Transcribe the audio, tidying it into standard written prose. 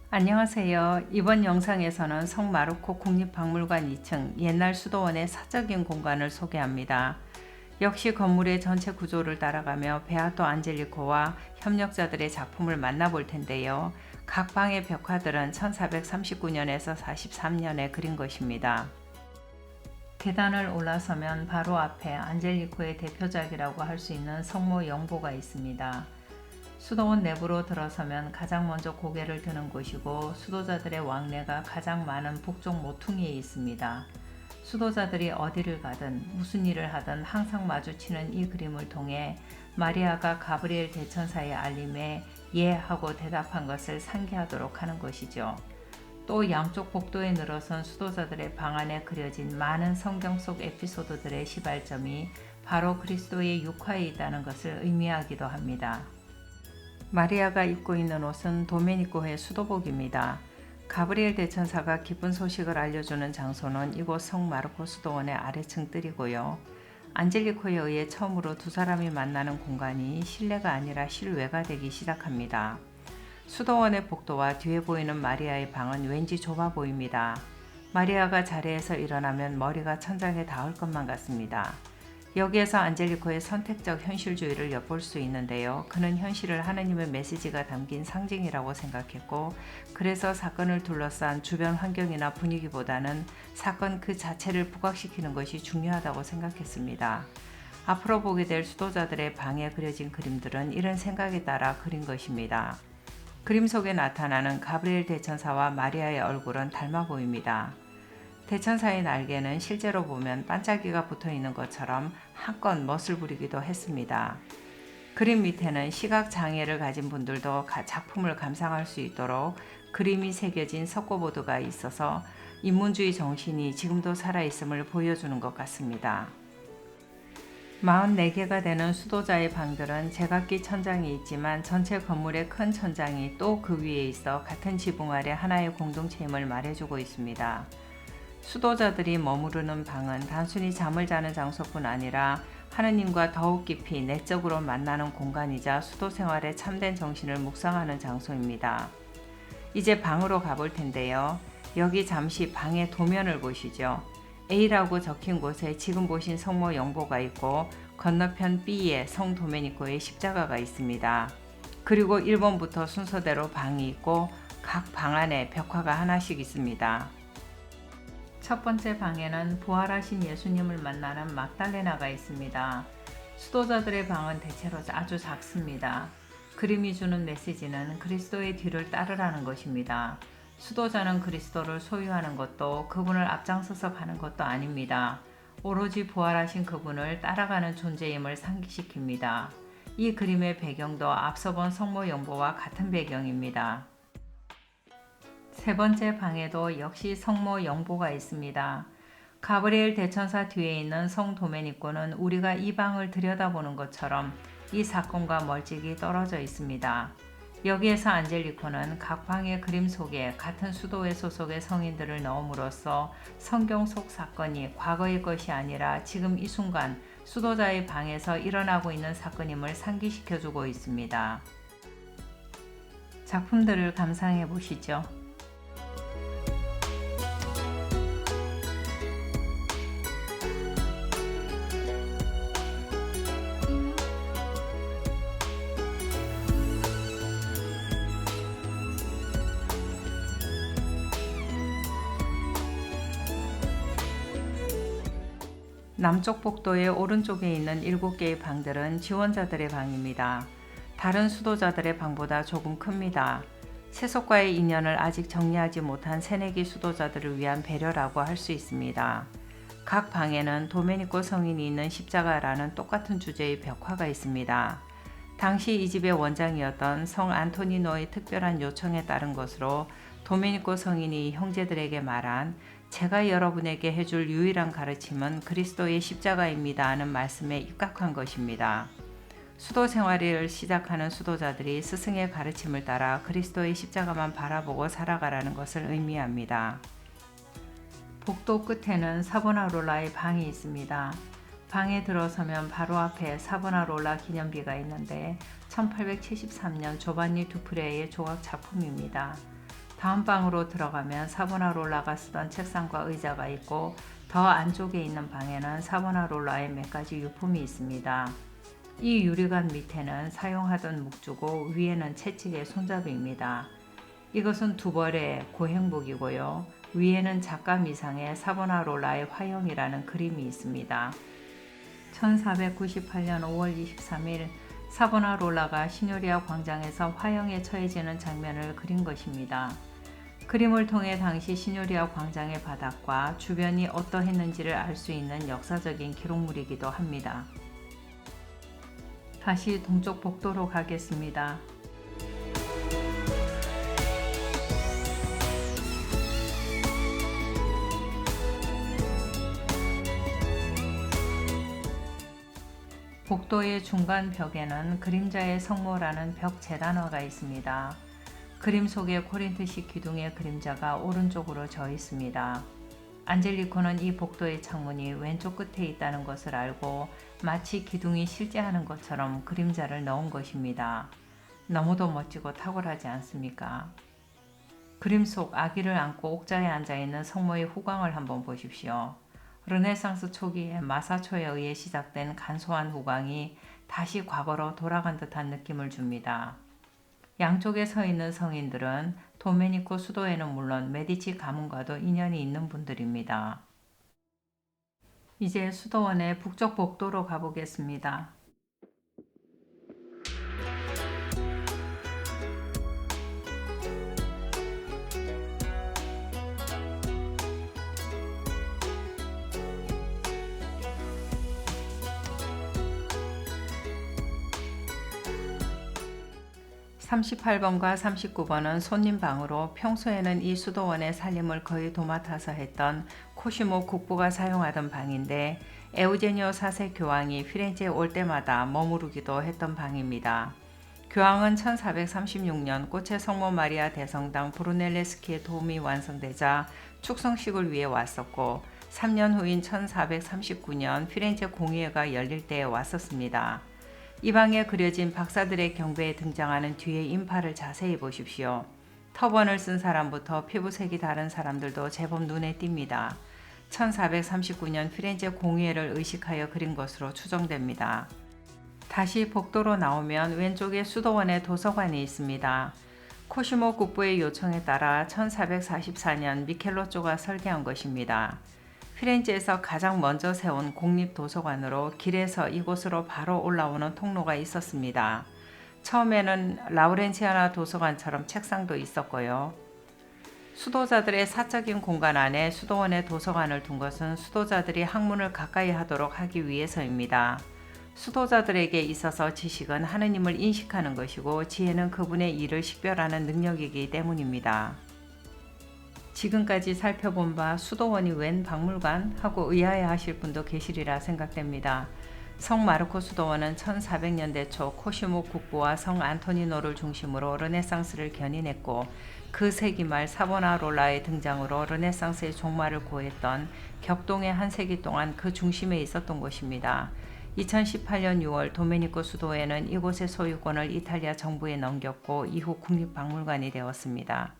안녕하세요. 이번 영상에서는 성마르코 국립박물관 2층 옛날 수도원의 사적인 공간을 소개합니다. 역시 건물의 전체 구조를 따라가며 베아토 안젤리코와 협력자들의 작품을 만나볼 텐데요. 각 방의 벽화들은 1439년에서 43년에 그린 것입니다. 계단을 올라서면 바로 앞에 안젤리코의 대표작이라고 할 수 있는 성모 영보가 있습니다. 수도원 내부로 들어서면 가장 먼저 고개를 드는 곳이고 수도자들의 왕래가 가장 많은 북쪽 모퉁이에 있습니다. 수도자들이 어디를 가든 무슨 일을 하든 항상 마주치는 이 그림을 통해 마리아가 가브리엘 대천사의 알림에 예 하고 대답한 것을 상기하도록 하는 것이죠. 또 양쪽 복도에 늘어선 수도자들의 방 안에 그려진 많은 성경 속 에피소드들의 시발점이 바로 그리스도의 육화에 있다는 것을 의미하기도 합니다. 마리아가 입고 있는 옷은 도메니코의 수도복입니다. 가브리엘 대천사가 기쁜 소식을 알려주는 장소는 이곳 성 마르코 수도원의 아래층 뜰이고요. 안젤리코에 의해 처음으로 두 사람이 만나는 공간이 실내가 아니라 실외가 되기 시작합니다. 수도원의 복도와 뒤에 보이는 마리아의 방은 왠지 좁아 보입니다. 마리아가 자리에서 일어나면 머리가 천장에 닿을 것만 같습니다. 여기에서 안젤리코의 선택적 현실주의를 엿볼 수 있는데요. 그는 현실을 하느님의 메시지가 담긴 상징이라고 생각했고, 그래서 사건을 둘러싼 주변 환경이나 분위기보다는 사건 그 자체를 부각시키는 것이 중요하다고 생각했습니다. 앞으로 보게 될 수도자들의 방에 그려진 그림들은 이런 생각에 따라 그린 것입니다. 그림 속에 나타나는 가브리엘 대천사와 마리아의 얼굴은 닮아 보입니다. 대천사의 날개는 실제로 보면 반짝이가 붙어 있는 것처럼 한껏 멋을 부리기도 했습니다. 그림 밑에는 시각 장애를 가진 분들도 작품을 감상할 수 있도록 그림이 새겨진 석고보드가 있어서 인문주의 정신이 지금도 살아있음을 보여주는 것 같습니다. 44개가 되는 수도자의 방들은 제각기 천장이 있지만 전체 건물의 큰 천장이 또 그 위에 있어 같은 지붕 아래 하나의 공동체임을 말해주고 있습니다. 수도자들이 머무르는 방은 단순히 잠을 자는 장소뿐 아니라 하느님과 더욱 깊이 내적으로 만나는 공간이자 수도 생활의 참된 정신을 묵상하는 장소입니다. 이제 방으로 가볼 텐데요. 여기 잠시 방의 도면을 보시죠. A라고 적힌 곳에 지금 보신 성모 영보가 있고 건너편 B에 성 도메니코의 십자가가 있습니다. 그리고 1번부터 순서대로 방이 있고 각 방 안에 벽화가 하나씩 있습니다. 첫 번째 방에는 부활하신 예수님을 만나는 막달레나가 있습니다. 수도자들의 방은 대체로 아주 작습니다. 그림이 주는 메시지는 그리스도의 뒤를 따르라는 것입니다. 수도자는 그리스도를 소유하는 것도 그분을 앞장서서 가는 것도 아닙니다. 오로지 부활하신 그분을 따라가는 존재임을 상기시킵니다. 이 그림의 배경도 앞서 본 성모 영보와 같은 배경입니다. 세 번째 방에도 역시 성모 영보가 있습니다. 가브리엘 대천사 뒤에 있는 성 도메니코는 우리가 이 방을 들여다보는 것처럼 이 사건과 멀찍이 떨어져 있습니다. 여기에서 안젤리코는 각 방의 그림 속에 같은 수도회 소속의 성인들을 넣음으로써 성경 속 사건이 과거의 것이 아니라 지금 이 순간 수도자의 방에서 일어나고 있는 사건임을 상기시켜주고 있습니다. 작품들을 감상해 보시죠. 남쪽 복도의 오른쪽에 있는 7개의 방들은 지원자들의 방입니다. 다른 수도자들의 방보다 조금 큽니다. 세속과의 인연을 아직 정리하지 못한 새내기 수도자들을 위한 배려라고 할 수 있습니다. 각 방에는 도메니코 성인이 있는 십자가라는 똑같은 주제의 벽화가 있습니다. 당시 이 집의 원장이었던 성 안토니노의 특별한 요청에 따른 것으로 도메니코 성인이 형제들에게 말한 제가 여러분에게 해줄 유일한 가르침은 그리스도의 십자가입니다 하는 말씀에 입각한 것입니다. 수도 생활을 시작하는 수도자들이 스승의 가르침을 따라 그리스도의 십자가만 바라보고 살아가라는 것을 의미합니다. 복도 끝에는 사보나롤라의 방이 있습니다. 방에 들어서면 바로 앞에 사보나롤라 기념비가 있는데 1873년 조반니 두프레의 조각 작품입니다. 다음 방으로 들어가면 사보나롤라가 쓰던 책상과 의자가 있고 더 안쪽에 있는 방에는 사보나롤라의 몇 가지 유품이 있습니다. 이 유리관 밑에는 사용하던 묵주고 위에는 채찍의 손잡이입니다. 이것은 두 벌의 고행복이고요. 위에는 작가 미상의 사보나롤라의 화형이라는 그림이 있습니다. 1498년 5월 23일 사보나롤라가 시뇨리아 광장에서 화형에 처해지는 장면을 그린 것입니다. 그림을 통해 당시 시뇨리아 광장의 바닥과 주변이 어떠했는지를 알 수 있는 역사적인 기록물이기도 합니다. 다시 동쪽 복도로 가겠습니다. 복도의 중간 벽에는 그림자의 성모라는 벽 재단화가 있습니다. 그림 속에 코린트식 기둥의 그림자가 오른쪽으로 져 있습니다. 안젤리코는 이 복도의 창문이 왼쪽 끝에 있다는 것을 알고 마치 기둥이 실제하는 것처럼 그림자를 넣은 것입니다. 너무도 멋지고 탁월하지 않습니까? 그림 속 아기를 안고 옥자에 앉아있는 성모의 후광을 한번 보십시오. 르네상스 초기에 마사초에 의해 시작된 간소한 후광이 다시 과거로 돌아간 듯한 느낌을 줍니다. 양쪽에 서 있는 성인들은 도메니코 수도에는 물론 메디치 가문과도 인연이 있는 분들입니다. 이제 수도원의 북쪽 복도로 가보겠습니다. 38번과 39번은 손님방으로 평소에는 이 수도원의 살림을 거의 도맡아서 했던 코시모 국부가 사용하던 방인데 에우제니오 4세 교황이 피렌체에 올 때마다 머무르기도 했던 방입니다. 교황은 1436년 꽃의 성모 마리아 대성당 브루넬레스키의 도움이 완성되자 축성식을 위해 왔었고 3년 후인 1439년 피렌체 공의회가 열릴 때에 왔었습니다. 이 방에 그려진 박사들의 경배에 등장하는 뒤의 인파를 자세히 보십시오. 터번을 쓴 사람부터 피부색이 다른 사람들도 제법 눈에 띕니다. 1439년 피렌체 공의회를 의식하여 그린 것으로 추정됩니다. 다시 복도로 나오면 왼쪽에 수도원의 도서관이 있습니다. 코시모 국부의 요청에 따라 1444년 미켈로쪼가 설계한 것입니다. 피렌체에서 가장 먼저 세운 공립도서관으로 길에서 이곳으로 바로 올라오는 통로가 있었습니다. 처음에는 라우렌치아나 도서관처럼 책상도 있었고요. 수도자들의 사적인 공간 안에 수도원의 도서관을 둔 것은 수도자들이 학문을 가까이 하도록 하기 위해서입니다. 수도자들에게 있어서 지식은 하느님을 인식하는 것이고 지혜는 그분의 일을 식별하는 능력이기 때문입니다. 지금까지 살펴본 바 수도원이 웬 박물관? 하고 의아해하실 분도 계시리라 생각됩니다. 성 마르코 수도원은 1400년대 초 코시모 국부와 성 안토니노를 중심으로 르네상스를 견인했고 그 세기 말 사보나롤라의 등장으로 르네상스의 종말을 고했던 격동의 한 세기 동안 그 중심에 있었던 곳입니다. 2018년 6월 도메니코 수도회는 이곳의 소유권을 이탈리아 정부에 넘겼고 이후 국립박물관이 되었습니다.